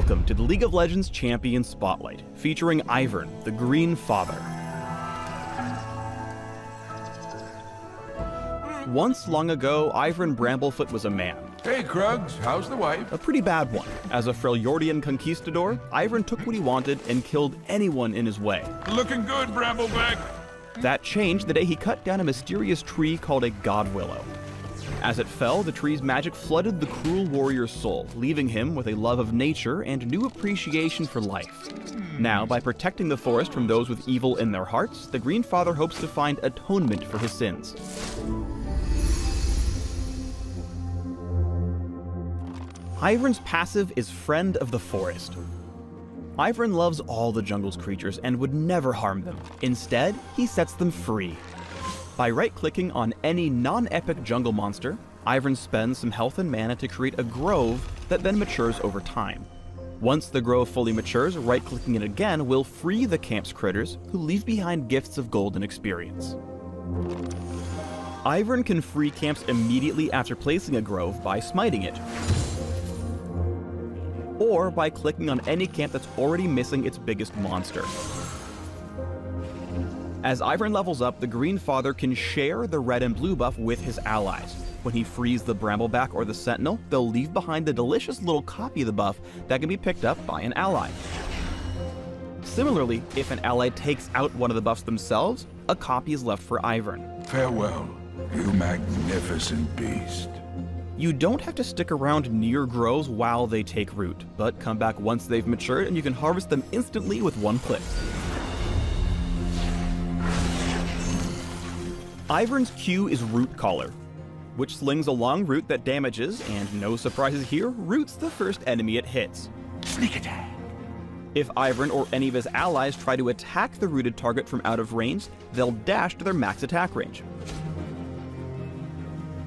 Welcome to the League of Legends Champion Spotlight, featuring Ivern, the Green Father. Once long ago, Ivern Bramblefoot was a man. Hey, Krugs, how's the wife? A pretty bad one. As a Freljordian conquistador, Ivern took what he wanted and killed anyone in his way. Looking good, Brambleback. That changed the day he cut down a mysterious tree called a God Willow. As it fell, the tree's magic flooded the cruel warrior's soul, leaving him with a love of nature and new appreciation for life. Now, by protecting the forest from those with evil in their hearts, the Green Father hopes to find atonement for his sins. Ivern's passive is Friend of the Forest. Ivern loves all the jungle's creatures and would never harm them. Instead, he sets them free. By right-clicking on any non-epic jungle monster, Ivern spends some health and mana to create a grove that then matures over time. Once the grove fully matures, right-clicking it again will free the camp's critters, who leave behind gifts of gold and experience. Ivern can free camps immediately after placing a grove by smiting it, or by clicking on any camp that's already missing its biggest monster. As Ivern levels up, the Green Father can share the red and blue buff with his allies. When he frees the Brambleback or the Sentinel, they'll leave behind the delicious little copy of the buff that can be picked up by an ally. Similarly, if an ally takes out one of the buffs themselves, a copy is left for Ivern. Farewell, you magnificent beast. You don't have to stick around near groves while they take root, but come back once they've matured and you can harvest them instantly with one click. Ivern's Q is Root Collar, which slings a long root that damages, and no surprises here, roots the first enemy it hits. Sneak attack. If Ivern or any of his allies try to attack the rooted target from out of range, they'll dash to their max attack range.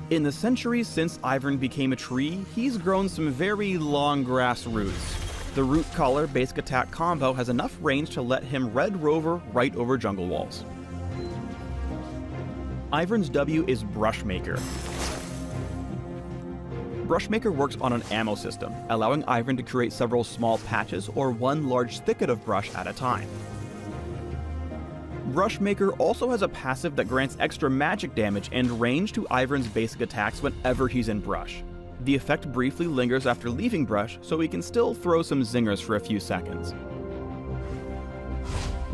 In the centuries since Ivern became a tree, he's grown some very long grass roots. The Root Collar basic attack combo has enough range to let him Red Rover right over jungle walls. Ivern's W is Brushmaker. Brushmaker works on an ammo system, allowing Ivern to create several small patches or one large thicket of brush at a time. Brushmaker also has a passive that grants extra magic damage and range to Ivern's basic attacks whenever he's in brush. The effect briefly lingers after leaving brush, so he can still throw some zingers for a few seconds.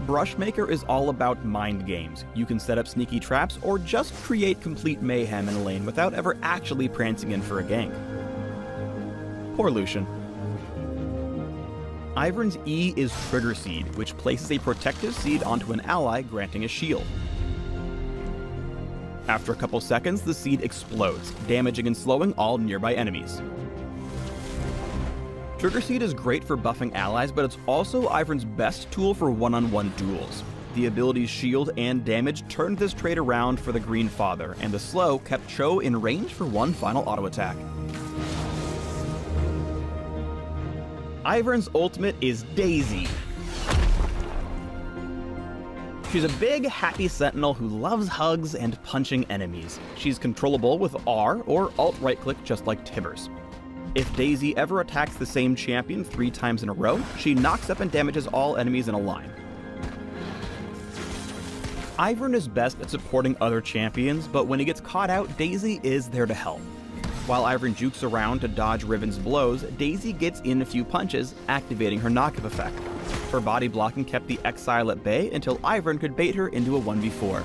Brushmaker is all about mind games. You can set up sneaky traps or just create complete mayhem in a lane without ever actually prancing in for a gank. Poor Lucian. Ivern's E is Trigger Seed, which places a protective seed onto an ally, granting a shield. After a couple seconds, the seed explodes, damaging and slowing all nearby enemies. Trigger Seed is great for buffing allies, but it's also Ivern's best tool for one-on-one duels. The ability's shield and damage turned this trait around for the Green Father, and the slow kept Cho in range for one final auto attack. Ivern's ultimate is Daisy. She's a big, happy sentinel who loves hugs and punching enemies. She's controllable with R or Alt right-click just like Tibbers. If Daisy ever attacks the same champion 3 times in a row, she knocks up and damages all enemies in a line. Ivern is best at supporting other champions, but when he gets caught out, Daisy is there to help. While Ivern jukes around to dodge Riven's blows, Daisy gets in a few punches, activating her knock-up effect. Her body blocking kept the Exile at bay until Ivern could bait her into a 1v4.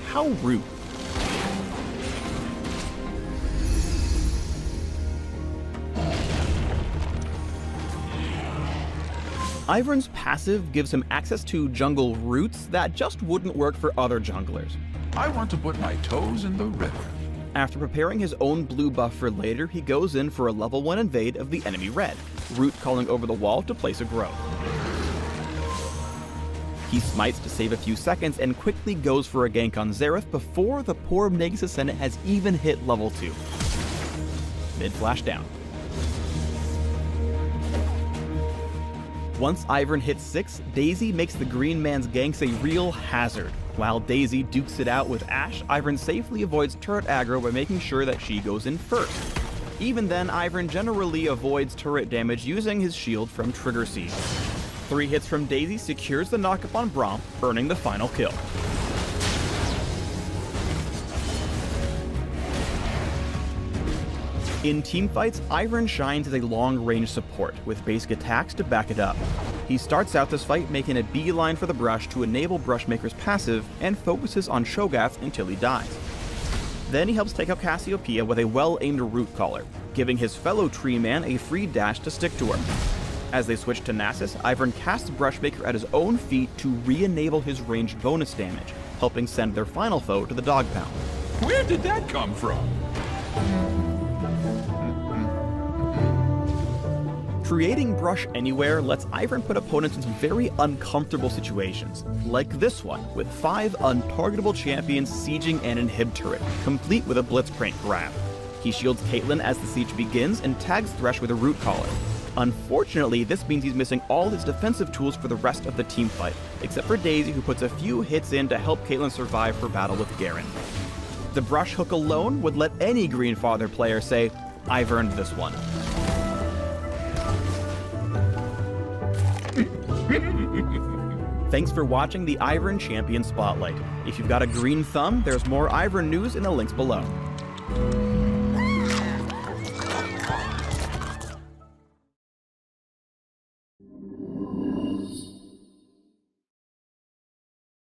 How rude. Ivern's passive gives him access to jungle roots that just wouldn't work for other junglers. I want to put my toes in the river. After preparing his own blue buff for later, he goes in for a level 1 invade of the enemy red, root calling over the wall to place a grove. He smites to save a few seconds and quickly goes for a gank on Xerath before the poor Megas Ascendant has even hit level 2. Mid flash down. Once Ivern hits 6, Daisy makes the green man's ganks a real hazard. While Daisy dukes it out with Ashe, Ivern safely avoids turret aggro by making sure that she goes in first. Even then, Ivern generally avoids turret damage using his shield from Trigger Seed. 3 hits from Daisy secures the knockup on Braum, earning the final kill. In teamfights, Ivern shines as a long-range support, with basic attacks to back it up. He starts out this fight making a beeline for the brush to enable Brushmaker's passive, and focuses on Sho'gath until he dies. Then he helps take out Cassiopeia with a well-aimed Root Caller, giving his fellow Tree Man a free dash to stick to her. As they switch to Nasus, Ivern casts Brushmaker at his own feet to re-enable his ranged bonus damage, helping send their final foe to the Dog Pound. Where did that come from? Creating Brush Anywhere lets Ivern put opponents in some very uncomfortable situations, like this one, with 5 untargetable champions sieging an inhib turret, complete with a Blitzcrank grab. He shields Caitlyn as the siege begins and tags Thresh with a Root Caller. Unfortunately, this means he's missing all his defensive tools for the rest of the teamfight, except for Daisy, who puts a few hits in to help Caitlyn survive her battle with Garen. The Brush hook alone would let any Greenfather player say, "I've earned this one." Thanks for watching the Ivern Champion Spotlight. If you've got a green thumb, there's more Ivern news in the links below.